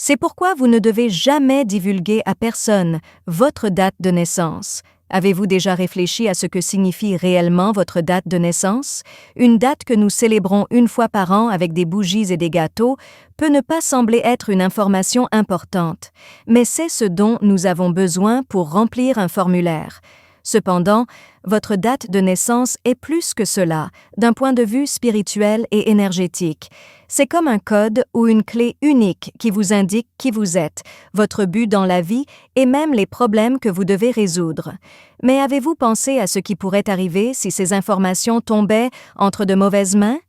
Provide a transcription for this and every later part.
C'est pourquoi vous ne devez jamais divulguer à personne votre date de naissance. Avez-vous déjà réfléchi à ce que signifie réellement votre date de naissance? Une date que nous célébrons une fois par an avec des bougies et des gâteaux peut ne pas sembler être une information importante, mais c'est ce dont nous avons besoin pour remplir un formulaire. Cependant, votre date de naissance est plus que cela, d'un point de vue spirituel et énergétique. C'est comme un code ou une clé unique qui vous indique qui vous êtes, votre but dans la vie et même les problèmes que vous devez résoudre. Mais avez-vous pensé à ce qui pourrait arriver si ces informations tombaient entre de mauvaises mains?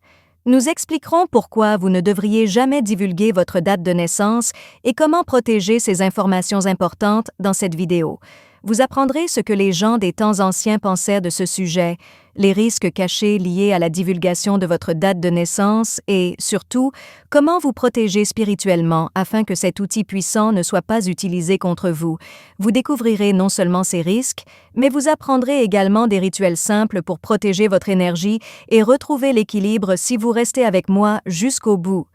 Nous expliquerons pourquoi vous ne devriez jamais divulguer votre date de naissance et comment protéger ces informations importantes dans cette vidéo. Vous apprendrez ce que les gens des temps anciens pensaient de ce sujet, les risques cachés liés à la divulgation de votre date de naissance et, surtout, comment vous protéger spirituellement afin que cet outil puissant ne soit pas utilisé contre vous. Vous découvrirez non seulement ces risques, mais vous apprendrez également des rituels simples pour protéger votre énergie et retrouver l'équilibre si vous restez avec moi jusqu'au bout.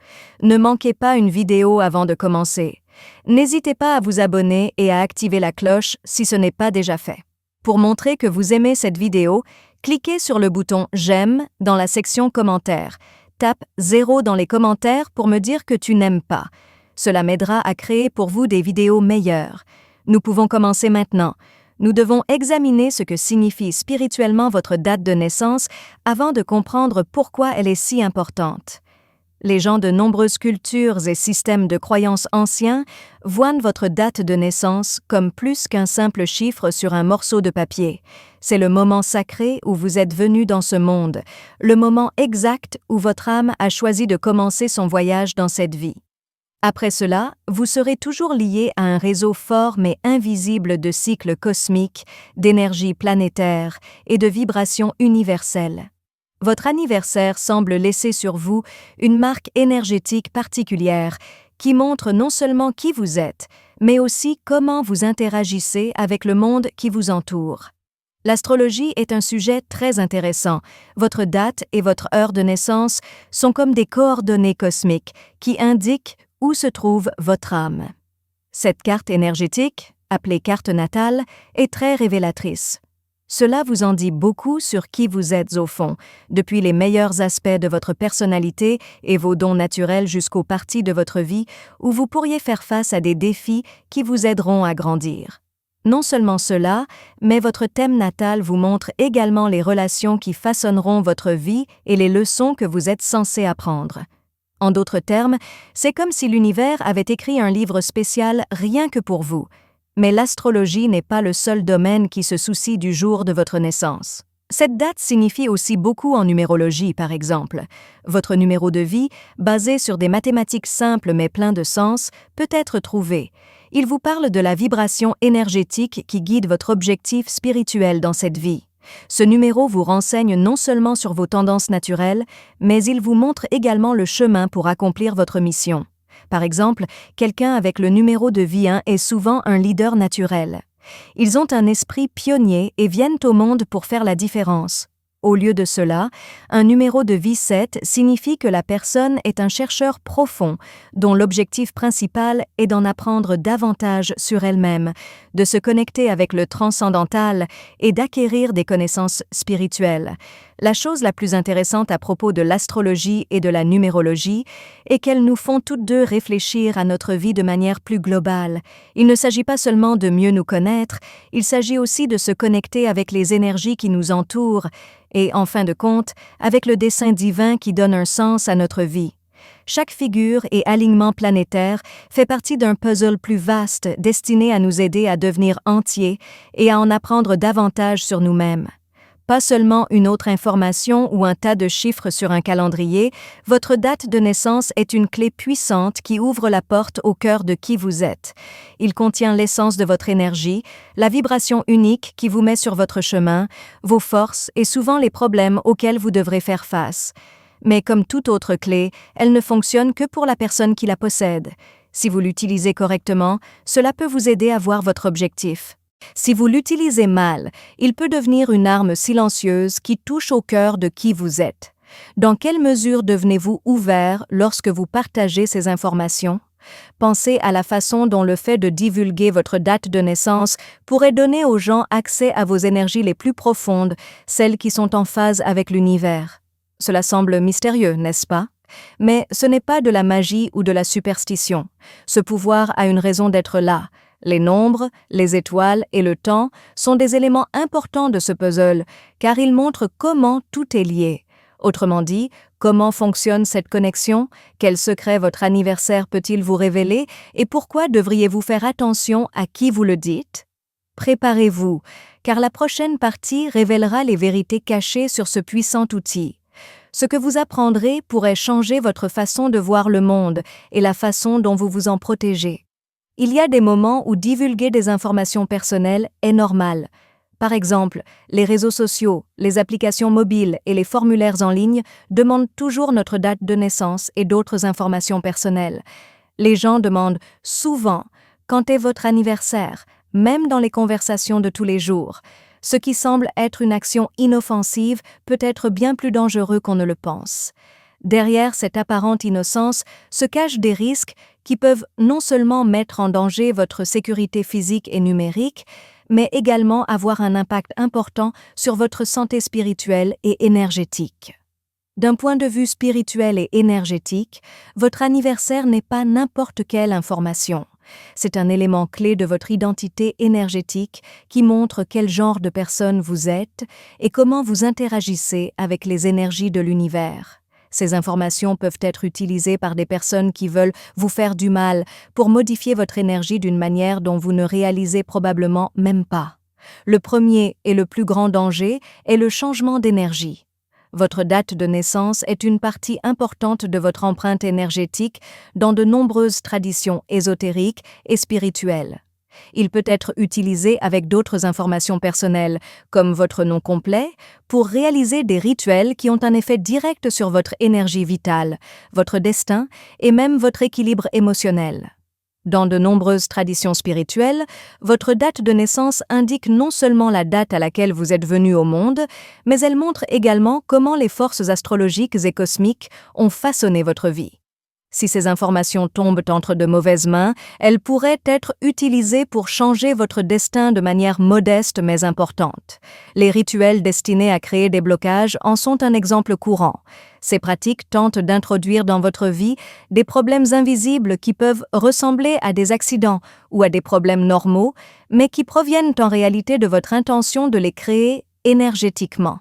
Ne manquez pas une vidéo avant de commencer. N'hésitez pas à vous abonner et à activer la cloche si ce n'est pas déjà fait. Pour montrer que vous aimez cette vidéo, cliquez sur le bouton « J'aime » dans la section « Commentaires ». Tape 0 dans les commentaires pour me dire que tu n'aimes pas. Cela m'aidera à créer pour vous des vidéos meilleures. Nous pouvons commencer maintenant. Nous devons examiner ce que signifie spirituellement votre date de naissance avant de comprendre pourquoi elle est si importante. Les gens de nombreuses cultures et systèmes de croyances anciens voient votre date de naissance comme plus qu'un simple chiffre sur un morceau de papier. C'est le moment sacré où vous êtes venu dans ce monde, le moment exact où votre âme a choisi de commencer son voyage dans cette vie. Après cela, vous serez toujours lié à un réseau fort mais invisible de cycles cosmiques, d'énergie planétaire et de vibrations universelles. Votre anniversaire semble laisser sur vous une marque énergétique particulière qui montre non seulement qui vous êtes, mais aussi comment vous interagissez avec le monde qui vous entoure. L'astrologie est un sujet très intéressant. Votre date et votre heure de naissance sont comme des coordonnées cosmiques qui indiquent où se trouve votre âme. Cette carte énergétique, appelée carte natale, est très révélatrice. Cela vous en dit beaucoup sur qui vous êtes au fond, depuis les meilleurs aspects de votre personnalité et vos dons naturels jusqu'aux parties de votre vie où vous pourriez faire face à des défis qui vous aideront à grandir. Non seulement cela, mais votre thème natal vous montre également les relations qui façonneront votre vie et les leçons que vous êtes censé apprendre. En d'autres termes, c'est comme si l'univers avait écrit un livre spécial rien que pour vous. Mais l'astrologie n'est pas le seul domaine qui se soucie du jour de votre naissance. Cette date signifie aussi beaucoup en numérologie, par exemple. Votre numéro de vie, basé sur des mathématiques simples mais plein de sens, peut être trouvé. Il vous parle de la vibration énergétique qui guide votre objectif spirituel dans cette vie. Ce numéro vous renseigne non seulement sur vos tendances naturelles, mais il vous montre également le chemin pour accomplir votre mission. Par exemple, quelqu'un avec le numéro de vie 1 est souvent un leader naturel. Ils ont un esprit pionnier et viennent au monde pour faire la différence. Au lieu de cela, un numéro de vie 7 signifie que la personne est un chercheur profond, dont l'objectif principal est d'en apprendre davantage sur elle-même, de se connecter avec le transcendantal et d'acquérir des connaissances spirituelles. La chose la plus intéressante à propos de l'astrologie et de la numérologie est qu'elles nous font toutes deux réfléchir à notre vie de manière plus globale. Il ne s'agit pas seulement de mieux nous connaître, il s'agit aussi de se connecter avec les énergies qui nous entourent et, en fin de compte, avec le dessein divin qui donne un sens à notre vie. Chaque figure et alignement planétaire fait partie d'un puzzle plus vaste destiné à nous aider à devenir entiers et à en apprendre davantage sur nous-mêmes. Pas seulement une autre information ou un tas de chiffres sur un calendrier, votre date de naissance est une clé puissante qui ouvre la porte au cœur de qui vous êtes. Il contient l'essence de votre énergie, la vibration unique qui vous met sur votre chemin, vos forces et souvent les problèmes auxquels vous devrez faire face. Mais comme toute autre clé, elle ne fonctionne que pour la personne qui la possède. Si vous l'utilisez correctement, cela peut vous aider à voir votre objectif. Si vous l'utilisez mal, il peut devenir une arme silencieuse qui touche au cœur de qui vous êtes. Dans quelle mesure devenez-vous ouvert lorsque vous partagez ces informations? Pensez à la façon dont le fait de divulguer votre date de naissance pourrait donner aux gens accès à vos énergies les plus profondes, celles qui sont en phase avec l'univers. Cela semble mystérieux, n'est-ce pas? Mais ce n'est pas de la magie ou de la superstition. Ce pouvoir a une raison d'être là. Les nombres, les étoiles et le temps sont des éléments importants de ce puzzle, car ils montrent comment tout est lié. Autrement dit, comment fonctionne cette connexion, quel secret votre anniversaire peut-il vous révéler et pourquoi devriez-vous faire attention à qui vous le dites? Préparez-vous, car la prochaine partie révélera les vérités cachées sur ce puissant outil. Ce que vous apprendrez pourrait changer votre façon de voir le monde et la façon dont vous vous en protégez. Il y a des moments où divulguer des informations personnelles est normal. Par exemple, les réseaux sociaux, les applications mobiles et les formulaires en ligne demandent toujours notre date de naissance et d'autres informations personnelles. Les gens demandent souvent « Quand est votre anniversaire ?», même dans les conversations de tous les jours. Ce qui semble être une action inoffensive peut être bien plus dangereux qu'on ne le pense. Derrière cette apparente innocence se cachent des risques qui peuvent non seulement mettre en danger votre sécurité physique et numérique, mais également avoir un impact important sur votre santé spirituelle et énergétique. D'un point de vue spirituel et énergétique, votre anniversaire n'est pas n'importe quelle information. C'est un élément clé de votre identité énergétique qui montre quel genre de personne vous êtes et comment vous interagissez avec les énergies de l'univers. Ces informations peuvent être utilisées par des personnes qui veulent vous faire du mal pour modifier votre énergie d'une manière dont vous ne réalisez probablement même pas. Le premier et le plus grand danger est le changement d'énergie. Votre date de naissance est une partie importante de votre empreinte énergétique dans de nombreuses traditions ésotériques et spirituelles. Il peut être utilisé avec d'autres informations personnelles, comme votre nom complet, pour réaliser des rituels qui ont un effet direct sur votre énergie vitale, votre destin et même votre équilibre émotionnel. Dans de nombreuses traditions spirituelles, votre date de naissance indique non seulement la date à laquelle vous êtes venu au monde, mais elle montre également comment les forces astrologiques et cosmiques ont façonné votre vie. Si ces informations tombent entre de mauvaises mains, elles pourraient être utilisées pour changer votre destin de manière modeste mais importante. Les rituels destinés à créer des blocages en sont un exemple courant. Ces pratiques tentent d'introduire dans votre vie des problèmes invisibles qui peuvent ressembler à des accidents ou à des problèmes normaux, mais qui proviennent en réalité de votre intention de les créer énergétiquement.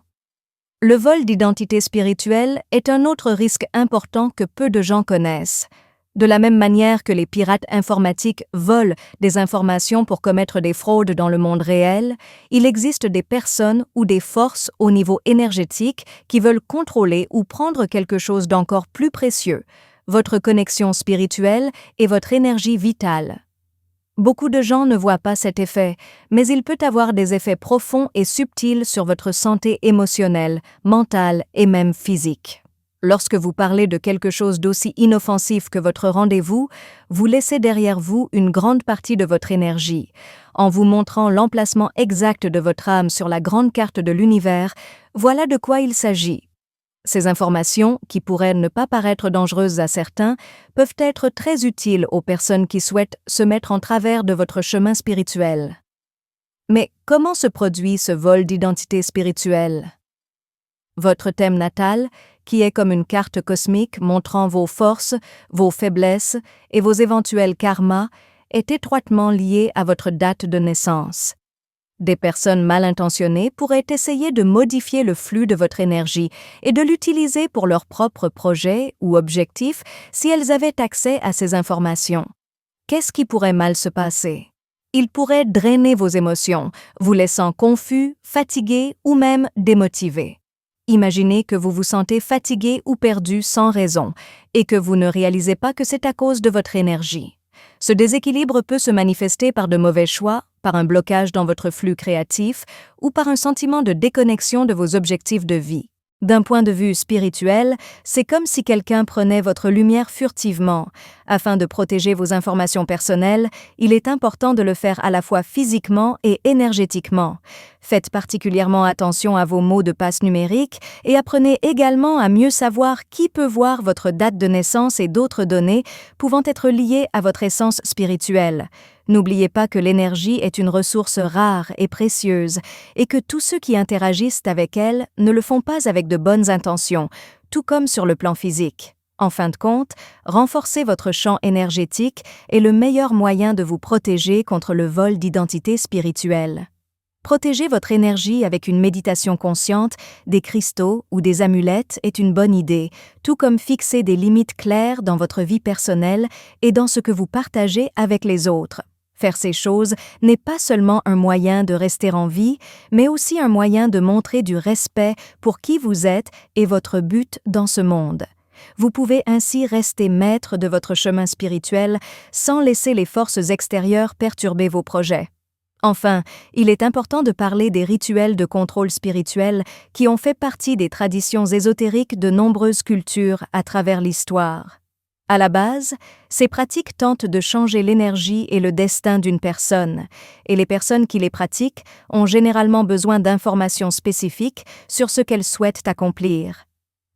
Le vol d'identité spirituelle est un autre risque important que peu de gens connaissent. De la même manière que les pirates informatiques volent des informations pour commettre des fraudes dans le monde réel, il existe des personnes ou des forces au niveau énergétique qui veulent contrôler ou prendre quelque chose d'encore plus précieux, votre connexion spirituelle et votre énergie vitale. Beaucoup de gens ne voient pas cet effet, mais il peut avoir des effets profonds et subtils sur votre santé émotionnelle, mentale et même physique. Lorsque vous parlez de quelque chose d'aussi inoffensif que votre rendez-vous, vous laissez derrière vous une grande partie de votre énergie. En vous montrant l'emplacement exact de votre âme sur la grande carte de l'univers, voilà de quoi il s'agit. Ces informations, qui pourraient ne pas paraître dangereuses à certains, peuvent être très utiles aux personnes qui souhaitent se mettre en travers de votre chemin spirituel. Mais comment se produit ce vol d'identité spirituelle? Votre thème natal, qui est comme une carte cosmique montrant vos forces, vos faiblesses et vos éventuels karmas, est étroitement lié à votre date de naissance. Des personnes mal intentionnées pourraient essayer de modifier le flux de votre énergie et de l'utiliser pour leurs propres projets ou objectifs si elles avaient accès à ces informations. Qu'est-ce qui pourrait mal se passer? Ils pourraient drainer vos émotions, vous laissant confus, fatigué ou même démotivé. Imaginez que vous vous sentez fatigué ou perdu sans raison et que vous ne réalisez pas que c'est à cause de votre énergie. Ce déséquilibre peut se manifester par de mauvais choix, par un blocage dans votre flux créatif ou par un sentiment de déconnexion de vos objectifs de vie. D'un point de vue spirituel, c'est comme si quelqu'un prenait votre lumière furtivement. Afin de protéger vos informations personnelles, il est important de le faire à la fois physiquement et énergétiquement. Faites particulièrement attention à vos mots de passe numériques et apprenez également à mieux savoir qui peut voir votre date de naissance et d'autres données pouvant être liées à votre essence spirituelle. N'oubliez pas que l'énergie est une ressource rare et précieuse et que tous ceux qui interagissent avec elle ne le font pas avec de bonnes intentions, tout comme sur le plan physique. En fin de compte, renforcer votre champ énergétique est le meilleur moyen de vous protéger contre le vol d'identité spirituelle. Protéger votre énergie avec une méditation consciente, des cristaux ou des amulettes est une bonne idée, tout comme fixer des limites claires dans votre vie personnelle et dans ce que vous partagez avec les autres. Faire ces choses n'est pas seulement un moyen de rester en vie, mais aussi un moyen de montrer du respect pour qui vous êtes et votre but dans ce monde. Vous pouvez ainsi rester maître de votre chemin spirituel sans laisser les forces extérieures perturber vos projets. Enfin, il est important de parler des rituels de contrôle spirituel qui ont fait partie des traditions ésotériques de nombreuses cultures à travers l'histoire. À la base, ces pratiques tentent de changer l'énergie et le destin d'une personne, et les personnes qui les pratiquent ont généralement besoin d'informations spécifiques sur ce qu'elles souhaitent accomplir.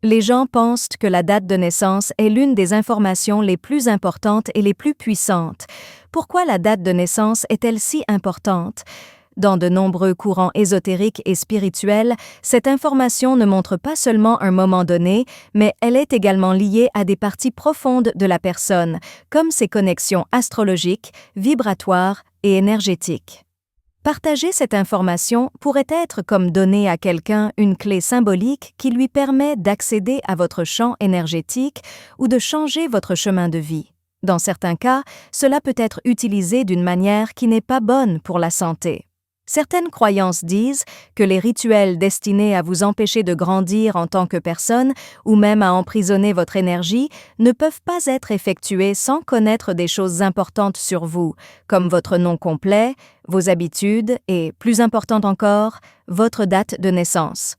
Les gens pensent que la date de naissance est l'une des informations les plus importantes et les plus puissantes. Pourquoi la date de naissance est-elle si importante? Dans de nombreux courants ésotériques et spirituels, cette information ne montre pas seulement un moment donné, mais elle est également liée à des parties profondes de la personne, comme ses connexions astrologiques, vibratoires et énergétiques. Partager cette information pourrait être comme donner à quelqu'un une clé symbolique qui lui permet d'accéder à votre champ énergétique ou de changer votre chemin de vie. Dans certains cas, cela peut être utilisé d'une manière qui n'est pas bonne pour la santé. Certaines croyances disent que les rituels destinés à vous empêcher de grandir en tant que personne ou même à emprisonner votre énergie ne peuvent pas être effectués sans connaître des choses importantes sur vous, comme votre nom complet, vos habitudes et, plus important encore, votre date de naissance.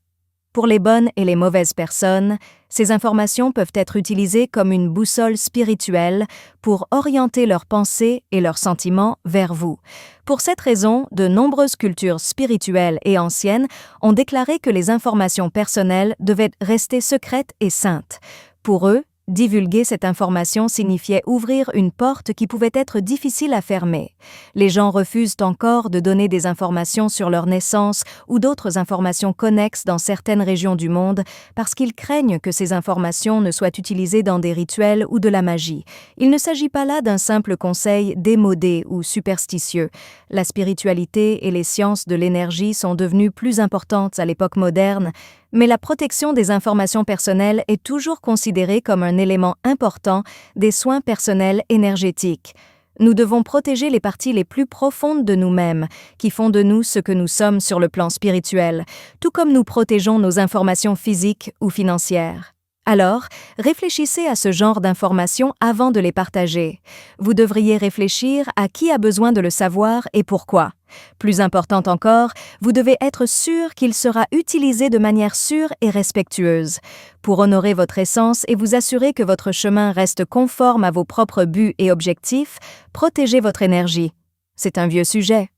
Pour les bonnes et les mauvaises personnes, ces informations peuvent être utilisées comme une boussole spirituelle pour orienter leurs pensées et leurs sentiments vers vous. Pour cette raison, de nombreuses cultures spirituelles et anciennes ont déclaré que les informations personnelles devaient rester secrètes et saintes. Pour eux, divulguer cette information signifiait ouvrir une porte qui pouvait être difficile à fermer. Les gens refusent encore de donner des informations sur leur naissance ou d'autres informations connexes dans certaines régions du monde parce qu'ils craignent que ces informations ne soient utilisées dans des rituels ou de la magie. Il ne s'agit pas là d'un simple conseil démodé ou superstitieux. La spiritualité et les sciences de l'énergie sont devenues plus importantes à l'époque moderne, mais la protection des informations personnelles est toujours considérée comme un élément important des soins personnels énergétiques. Nous devons protéger les parties les plus profondes de nous-mêmes, qui font de nous ce que nous sommes sur le plan spirituel, tout comme nous protégeons nos informations physiques ou financières. Alors, réfléchissez à ce genre d'informations avant de les partager. Vous devriez réfléchir à qui a besoin de le savoir et pourquoi. Plus important encore, vous devez être sûr qu'il sera utilisé de manière sûre et respectueuse. Pour honorer votre essence et vous assurer que votre chemin reste conforme à vos propres buts et objectifs, protégez votre énergie. C'est un vieux sujet.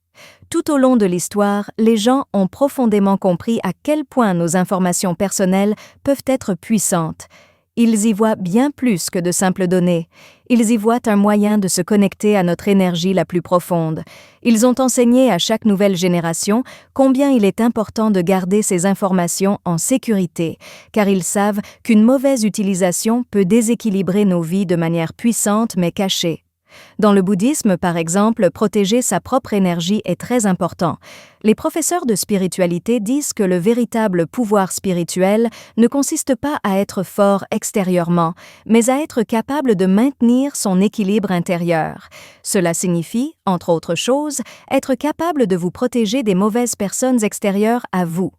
Tout au long de l'histoire, les gens ont profondément compris à quel point nos informations personnelles peuvent être puissantes. Ils y voient bien plus que de simples données. Ils y voient un moyen de se connecter à notre énergie la plus profonde. Ils ont enseigné à chaque nouvelle génération combien il est important de garder ces informations en sécurité, car ils savent qu'une mauvaise utilisation peut déséquilibrer nos vies de manière puissante mais cachée. Dans le bouddhisme, par exemple, protéger sa propre énergie est très important. Les professeurs de spiritualité disent que le véritable pouvoir spirituel ne consiste pas à être fort extérieurement, mais à être capable de maintenir son équilibre intérieur. Cela signifie, entre autres choses, être capable de vous protéger des mauvaises personnes extérieures à vous.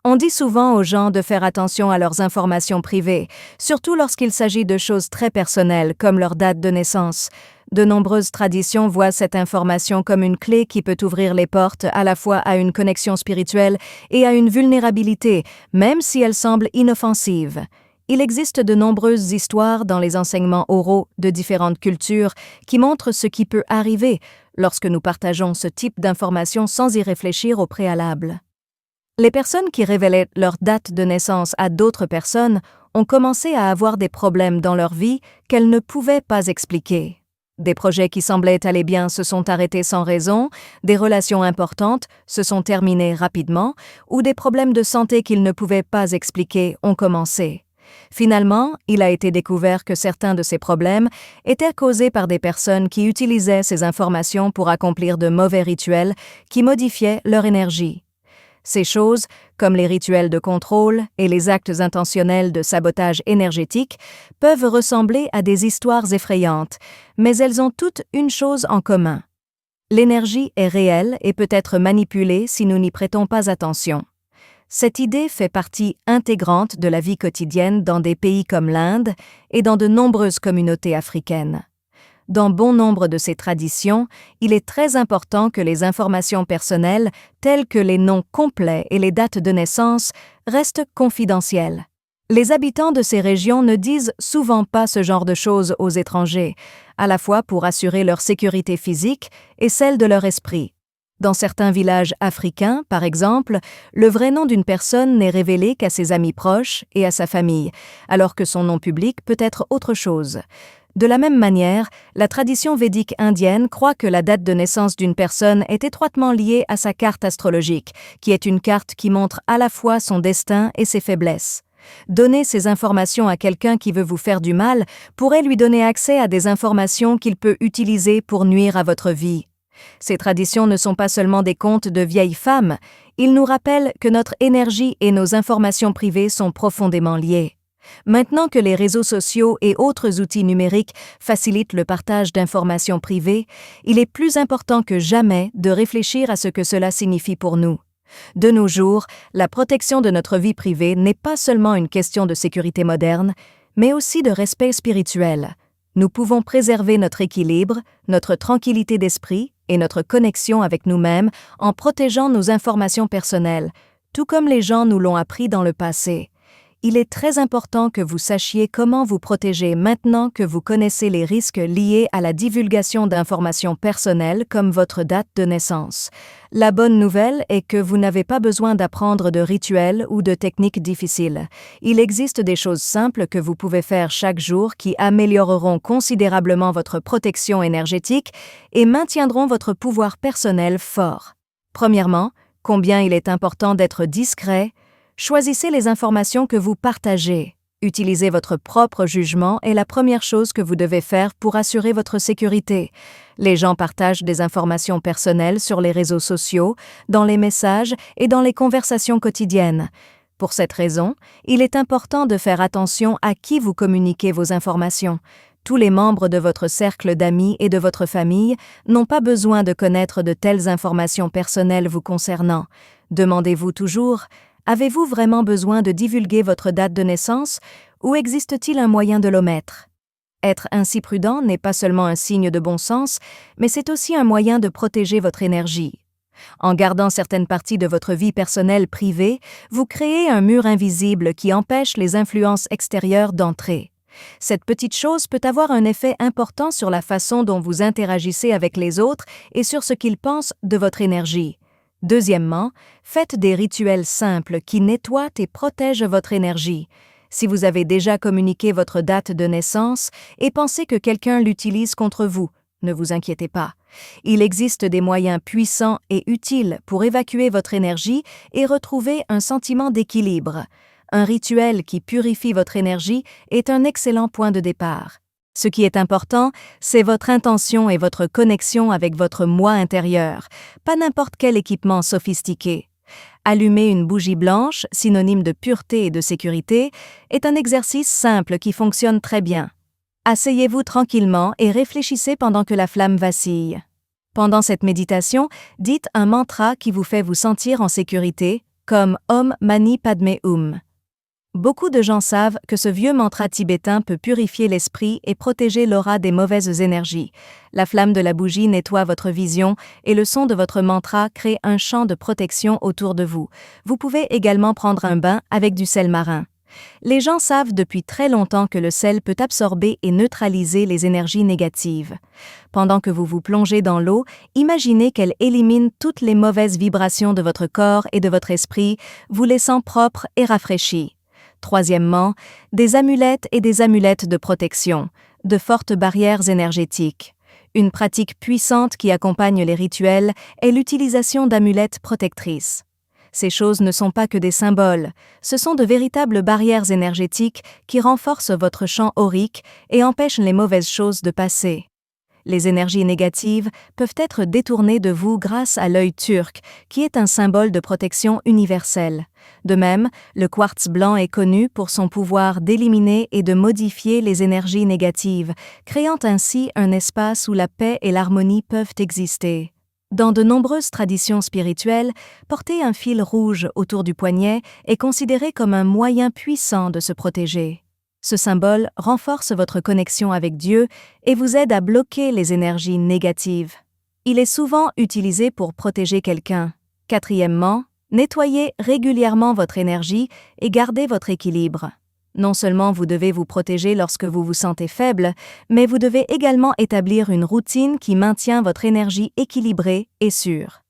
On dit souvent aux gens de faire attention à leurs informations privées, surtout lorsqu'il s'agit de choses très personnelles comme leur date de naissance. De nombreuses traditions voient cette information comme une clé qui peut ouvrir les portes à la fois à une connexion spirituelle et à une vulnérabilité, même si elle semble inoffensive. Il existe de nombreuses histoires dans les enseignements oraux de différentes cultures qui montrent ce qui peut arriver lorsque nous partageons ce type d'informations sans y réfléchir au préalable. Les personnes qui révélaient leur date de naissance à d'autres personnes ont commencé à avoir des problèmes dans leur vie qu'elles ne pouvaient pas expliquer. Des projets qui semblaient aller bien se sont arrêtés sans raison, des relations importantes se sont terminées rapidement, ou des problèmes de santé qu'ils ne pouvaient pas expliquer ont commencé. Finalement, il a été découvert que certains de ces problèmes étaient causés par des personnes qui utilisaient ces informations pour accomplir de mauvais rituels qui modifiaient leur énergie. Ces choses, comme les rituels de contrôle et les actes intentionnels de sabotage énergétique, peuvent ressembler à des histoires effrayantes, mais elles ont toutes une chose en commun. L'énergie est réelle et peut être manipulée si nous n'y prêtons pas attention. Cette idée fait partie intégrante de la vie quotidienne dans des pays comme l'Inde et dans de nombreuses communautés africaines. Dans bon nombre de ces traditions, il est très important que les informations personnelles, telles que les noms complets et les dates de naissance, restent confidentielles. Les habitants de ces régions ne disent souvent pas ce genre de choses aux étrangers, à la fois pour assurer leur sécurité physique et celle de leur esprit. Dans certains villages africains, par exemple, le vrai nom d'une personne n'est révélé qu'à ses amis proches et à sa famille, alors que son nom public peut être autre chose. De la même manière, la tradition védique indienne croit que la date de naissance d'une personne est étroitement liée à sa carte astrologique, qui est une carte qui montre à la fois son destin et ses faiblesses. Donner ces informations à quelqu'un qui veut vous faire du mal pourrait lui donner accès à des informations qu'il peut utiliser pour nuire à votre vie. Ces traditions ne sont pas seulement des contes de vieilles femmes, ils nous rappellent que notre énergie et nos informations privées sont profondément liées. Maintenant que les réseaux sociaux et autres outils numériques facilitent le partage d'informations privées, il est plus important que jamais de réfléchir à ce que cela signifie pour nous. De nos jours, la protection de notre vie privée n'est pas seulement une question de sécurité moderne, mais aussi de respect spirituel. Nous pouvons préserver notre équilibre, notre tranquillité d'esprit et notre connexion avec nous-mêmes en protégeant nos informations personnelles, tout comme les gens nous l'ont appris dans le passé. Il est très important que vous sachiez comment vous protéger maintenant que vous connaissez les risques liés à la divulgation d'informations personnelles comme votre date de naissance. La bonne nouvelle est que vous n'avez pas besoin d'apprendre de rituels ou de techniques difficiles. Il existe des choses simples que vous pouvez faire chaque jour qui amélioreront considérablement votre protection énergétique et maintiendront votre pouvoir personnel fort. Premièrement, combien il est important d'être discret. Choisissez les informations que vous partagez. Utilisez votre propre jugement est la première chose que vous devez faire pour assurer votre sécurité. Les gens partagent des informations personnelles sur les réseaux sociaux, dans les messages et dans les conversations quotidiennes. Pour cette raison, il est important de faire attention à qui vous communiquez vos informations. Tous les membres de votre cercle d'amis et de votre famille n'ont pas besoin de connaître de telles informations personnelles vous concernant. Demandez-vous toujours: avez-vous vraiment besoin de divulguer votre date de naissance ou existe-t-il un moyen de l'omettre? Être ainsi prudent n'est pas seulement un signe de bon sens, mais c'est aussi un moyen de protéger votre énergie. En gardant certaines parties de votre vie personnelle privée, vous créez un mur invisible qui empêche les influences extérieures d'entrer. Cette petite chose peut avoir un effet important sur la façon dont vous interagissez avec les autres et sur ce qu'ils pensent de votre énergie. Deuxièmement, faites des rituels simples qui nettoient et protègent votre énergie. Si vous avez déjà communiqué votre date de naissance et pensez que quelqu'un l'utilise contre vous, ne vous inquiétez pas. Il existe des moyens puissants et utiles pour évacuer votre énergie et retrouver un sentiment d'équilibre. Un rituel qui purifie votre énergie est un excellent point de départ. Ce qui est important, c'est votre intention et votre connexion avec votre moi intérieur, pas n'importe quel équipement sophistiqué. Allumer une bougie blanche, synonyme de pureté et de sécurité, est un exercice simple qui fonctionne très bien. Asseyez-vous tranquillement et réfléchissez pendant que la flamme vacille. Pendant cette méditation, dites un mantra qui vous fait vous sentir en sécurité, comme Om Mani Padme Hum. Beaucoup de gens savent que ce vieux mantra tibétain peut purifier l'esprit et protéger l'aura des mauvaises énergies. La flamme de la bougie nettoie votre vision et le son de votre mantra crée un champ de protection autour de vous. Vous pouvez également prendre un bain avec du sel marin. Les gens savent depuis très longtemps que le sel peut absorber et neutraliser les énergies négatives. Pendant que vous vous plongez dans l'eau, imaginez qu'elle élimine toutes les mauvaises vibrations de votre corps et de votre esprit, vous laissant propre et rafraîchi. Troisièmement, des amulettes et des amulettes de protection, de fortes barrières énergétiques. Une pratique puissante qui accompagne les rituels est l'utilisation d'amulettes protectrices. Ces choses ne sont pas que des symboles, ce sont de véritables barrières énergétiques qui renforcent votre champ aurique et empêchent les mauvaises choses de passer. Les énergies négatives peuvent être détournées de vous grâce à l'œil turc, qui est un symbole de protection universelle. De même, le quartz blanc est connu pour son pouvoir d'éliminer et de modifier les énergies négatives, créant ainsi un espace où la paix et l'harmonie peuvent exister. Dans de nombreuses traditions spirituelles, porter un fil rouge autour du poignet est considéré comme un moyen puissant de se protéger. Ce symbole renforce votre connexion avec Dieu et vous aide à bloquer les énergies négatives. Il est souvent utilisé pour protéger quelqu'un. Quatrièmement, nettoyez régulièrement votre énergie et gardez votre équilibre. Non seulement vous devez vous protéger lorsque vous vous sentez faible, mais vous devez également établir une routine qui maintient votre énergie équilibrée et sûre.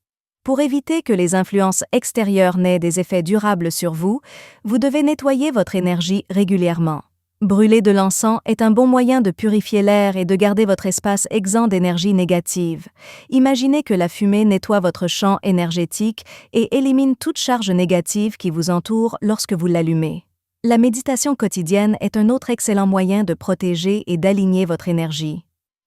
Pour éviter que les influences extérieures n'aient des effets durables sur vous, vous devez nettoyer votre énergie régulièrement. Brûler de l'encens est un bon moyen de purifier l'air et de garder votre espace exempt d'énergie négative. Imaginez que la fumée nettoie votre champ énergétique et élimine toute charge négative qui vous entoure lorsque vous l'allumez. La méditation quotidienne est un autre excellent moyen de protéger et d'aligner votre énergie.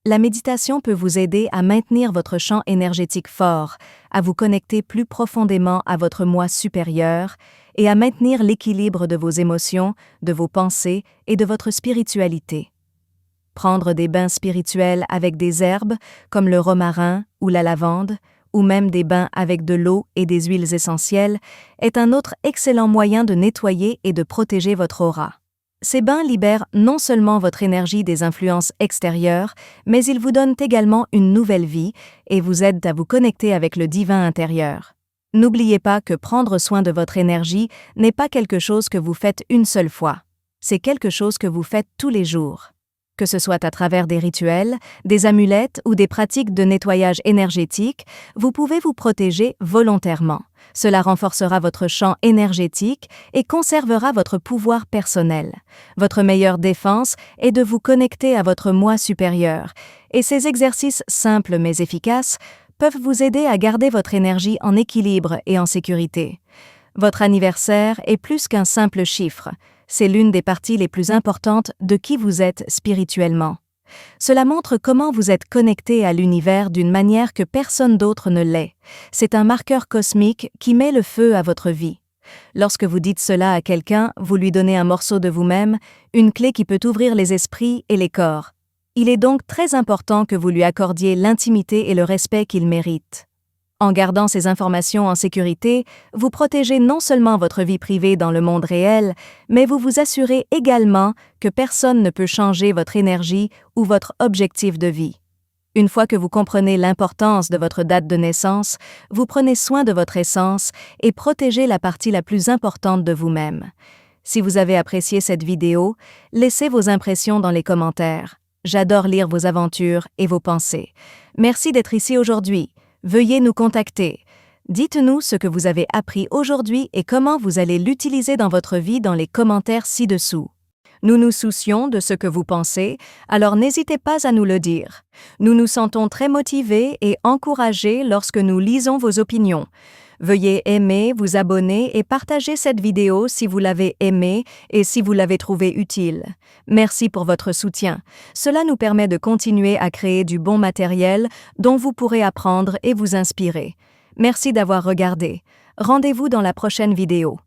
La méditation peut vous aider à maintenir votre champ énergétique fort, à vous connecter plus profondément à votre moi supérieur et à maintenir l'équilibre de vos émotions, de vos pensées et de votre spiritualité. Prendre des bains spirituels avec des herbes comme le romarin ou la lavande, ou même des bains avec de l'eau et des huiles essentielles, est un autre excellent moyen de nettoyer et de protéger votre aura. Ces bains libèrent non seulement votre énergie des influences extérieures, mais ils vous donnent également une nouvelle vie et vous aident à vous connecter avec le divin intérieur. N'oubliez pas que prendre soin de votre énergie n'est pas quelque chose que vous faites une seule fois. C'est quelque chose que vous faites tous les jours. Que ce soit à travers des rituels, des amulettes ou des pratiques de nettoyage énergétique, vous pouvez vous protéger volontairement. Cela renforcera votre champ énergétique et conservera votre pouvoir personnel. Votre meilleure défense est de vous connecter à votre moi supérieur, et ces exercices simples mais efficaces peuvent vous aider à garder votre énergie en équilibre et en sécurité. Votre anniversaire est plus qu'un simple chiffre. C'est l'une des parties les plus importantes de qui vous êtes spirituellement. Cela montre comment vous êtes connecté à l'univers d'une manière que personne d'autre ne l'est. C'est un marqueur cosmique qui met le feu à votre vie. Lorsque vous dites cela à quelqu'un, vous lui donnez un morceau de vous-même, une clé qui peut ouvrir les esprits et les corps. Il est donc très important que vous lui accordiez l'intimité et le respect qu'il mérite. En gardant ces informations en sécurité, vous protégez non seulement votre vie privée dans le monde réel, mais vous vous assurez également que personne ne peut changer votre énergie ou votre objectif de vie. Une fois que vous comprenez l'importance de votre date de naissance, vous prenez soin de votre essence et protégez la partie la plus importante de vous-même. Si vous avez apprécié cette vidéo, laissez vos impressions dans les commentaires. J'adore lire vos aventures et vos pensées. Merci d'être ici aujourd'hui. Veuillez nous contacter. Dites-nous ce que vous avez appris aujourd'hui et comment vous allez l'utiliser dans votre vie dans les commentaires ci-dessous. Nous nous soucions de ce que vous pensez, alors n'hésitez pas à nous le dire. Nous nous sentons très motivés et encouragés lorsque nous lisons vos opinions. Veuillez aimer, vous abonner et partager cette vidéo si vous l'avez aimée et si vous l'avez trouvée utile. Merci pour votre soutien. Cela nous permet de continuer à créer du bon matériel dont vous pourrez apprendre et vous inspirer. Merci d'avoir regardé. Rendez-vous dans la prochaine vidéo.